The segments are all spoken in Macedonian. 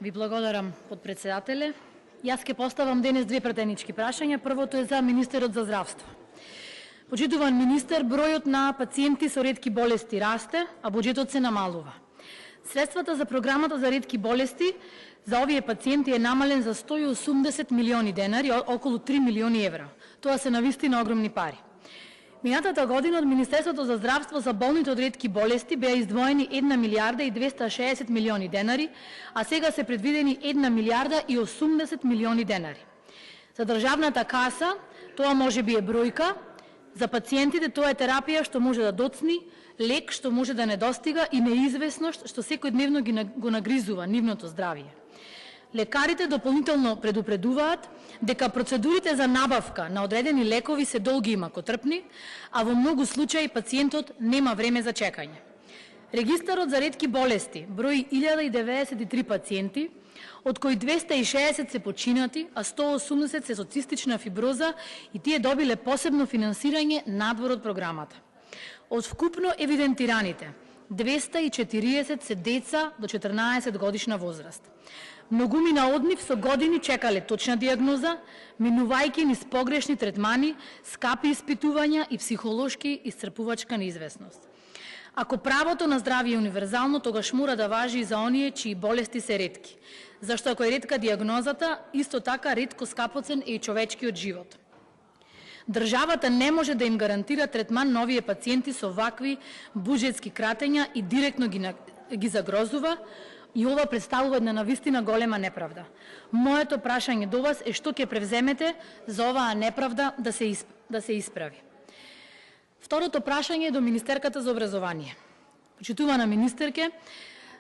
Ви благодарам, подпредседателе. Јас ќе поставам денес две претенички прашања. Првото е за министерот за здравство. Почитуван министер, бројот на пациенти со ретки болести расте, а буџетот се намалува. Средствата за програмата за ретки болести за овие пациенти е намален за 180 милиони денари, околу 3 милиони евра. Тоа се навистина огромни пари. Минатата година од Министерството за здравство за болните од ретки болести беа издвоени 1 милиарда и 260 милиони денари, а сега се предвидени 1 милиарда и 80 милиони денари. За државната каса тоа може би е бројка, за пациентите тоа е терапија што може да доцни, лек што може да не достига и неизвестност што секојдневно го нагризува нивното здравје. Лекарите дополнително предупредуваат дека процедурите за набавка на одредени лекови се долги и макотрпни, а во многу случаи пациентот нема време за чекање. Регистарот за ретки болести брои 1093 пациенти, од кои 260 се починати, а 180 се со цистична фиброза и тие добиле посебно финансирање надвор од програмата. Од вкупно евидентираните, 240 се деца до 14 годишна возраст. Многумина од нив со години чекале точна диагноза, минувајќи низ погрешни третмани, скапи испитувања и психолошки исцрпувачка неизвестност. Ако правото на здравје е универзално, тогаш мора да важи и за оние чии болести се ретки. Зашто ако е ретка диагнозата, исто така ретко скапоцен е и човечкиот живот. Државата не може да им гарантира третман на овие пациенти со вакви буџетски кратења и директно ги загрозува, и ова представува една навистина голема неправда. Моето прашање до вас е што ќе превземете за оваа неправда да се исправи. Второто прашање е до министерката за образование. Почитувана министерке,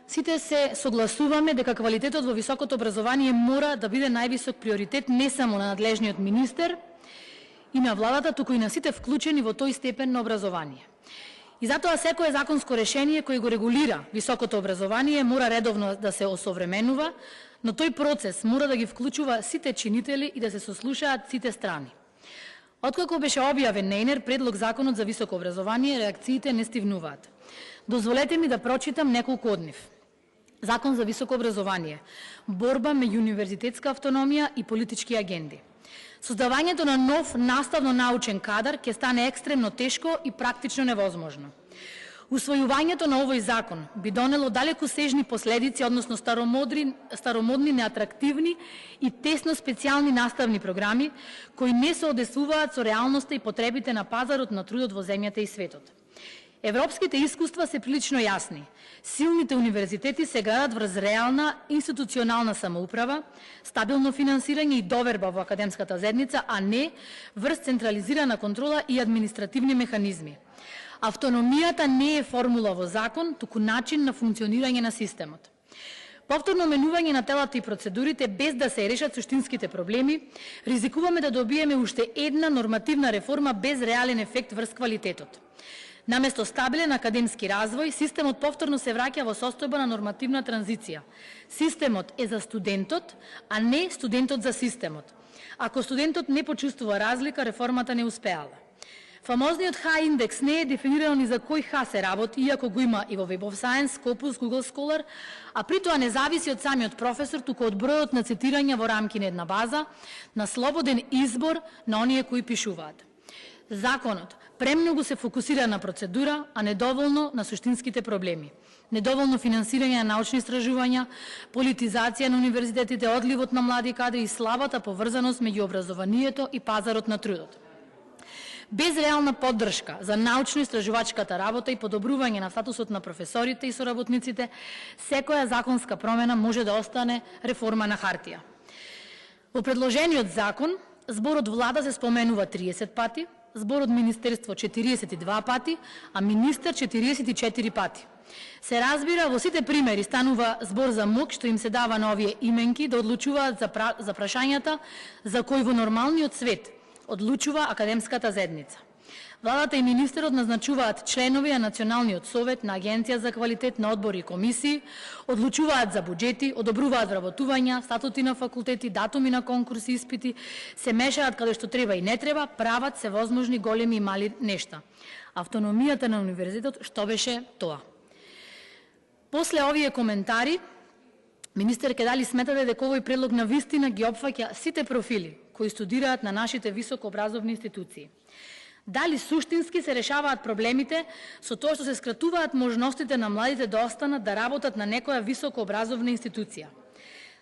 сите се согласуваме дека квалитетот во високото образование мора да биде највисок приоритет не само на надлежниот министер и на владата, туку и на сите вклучени во тој степен на образование. И затоа секое законско решение кој го регулира високото образование мора редовно да се осовременува, но тој процес мора да ги вклучува сите чинители и да се сослушаат сите страни. Откако беше објавен нејнер предлог законот за високо образование, реакциите не стивнуваат. Дозволете ми да прочитам неколку од нив. Закон за високо образование, борба меѓу универзитетска автономија и политички агенди. Создавањето на нов наставно-научен кадар ќе стане екстремно тешко и практично невозможно. Усвојувањето на овој закон би донело далекосежни последици, односно старомодни, неатрактивни и тесно специјални наставни програми, кои не се одесуваат со реалноста и потребите на пазарот на трудот во земјата и светот. Европските искуства се прилично јасни. Силните универзитети се градат врз реална институционална самоуправа, стабилно финансирање и доверба во академската заедница, а не врз централизирана контрола и административни механизми. Автономијата не е формула во закон, туку начин на функционирање на системот. Повторно менување на телата и процедурите без да се решат суштинските проблеми, ризикуваме да добиеме уште една нормативна реформа без реален ефект врз квалитетот. Наместо стабилен академски развој, системот повторно се враќа во состојба на нормативна транзиција. Системот е за студентот, а не студентот за системот. Ако студентот не почувствува разлика, реформата не успеала. Фамозниот H-индекс не е дефиниран ни за кој H се работи, иако го има и во Web of Science, Scopus, Google Scholar, а при тоа не зависи од самиот професор, туку од бројот на цитирања во рамки на една база, на слободен избор на оние кои пишуваат. Законот премногу се фокусира на процедура, а недоволно на суштинските проблеми. Недоволно финансирање на научни истражувања, политизација на универзитетите, одливот на млади кадри и слабата поврзаност меѓу образованието и пазарот на трудот. Без реална поддршка за научно-истражувачката работа и подобрување на статусот на професорите и соработниците, секоја законска промена може да остане реформа на хартија. Во предложениот закон, зборот влада се споменува 30 пати, зборот министерство 42 пати, а министер 44 пати. Се разбира, во сите примери станува збор за мок што им се дава на овие именки да одлучуваат за прашањата за кои во нормалниот свет одлучува академската заедница. Владата и министерот назначуваат членови на Националниот совет, на Агенција за квалитет, на одбори и комисии, одлучуваат за буџети, одобруваат вработувања, статути на факултети, датуми на конкурси, испити, се мешаат каде што треба и не треба, прават се возможни големи и мали нешта. Автономијата на универзитетот што беше тоа? После овие коментари, Министерке, дали сметате дека овој предлог на вистина ги опфаќа сите профили кои студираат на нашите високообразовни институции? Дали суштински се решаваат проблемите со тоа што се скратуваат можностите на младите да останат да работат на некоја високообразовна институција?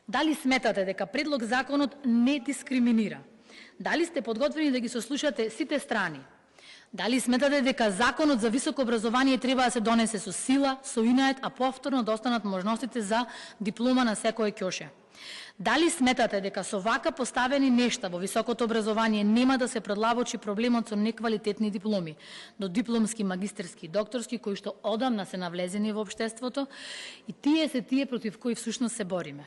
Дали сметате дека предлог законот не дискриминира? Дали сте подготвени да ги сослушате сите страни? Дали сметате дека законот за високо образование треба да се донесе со сила, со инат, а повторно да останат можностите за диплома на секој ќоше? Дали сметате дека со вака поставени нешта во високото образование нема да се предлабочи проблемот со неквалитетни дипломи, до дипломски, магистерски и докторски, кои што одамна се навлезени во општеството, и тие се тие против кои всушност се бориме?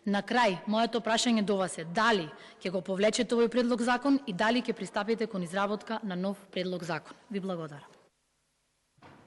На крај, моето прашање до вас е дали ќе го повлечете овој предлог закон и дали ќе пристапите кон изработка на нов предлог закон? Ви благодарам.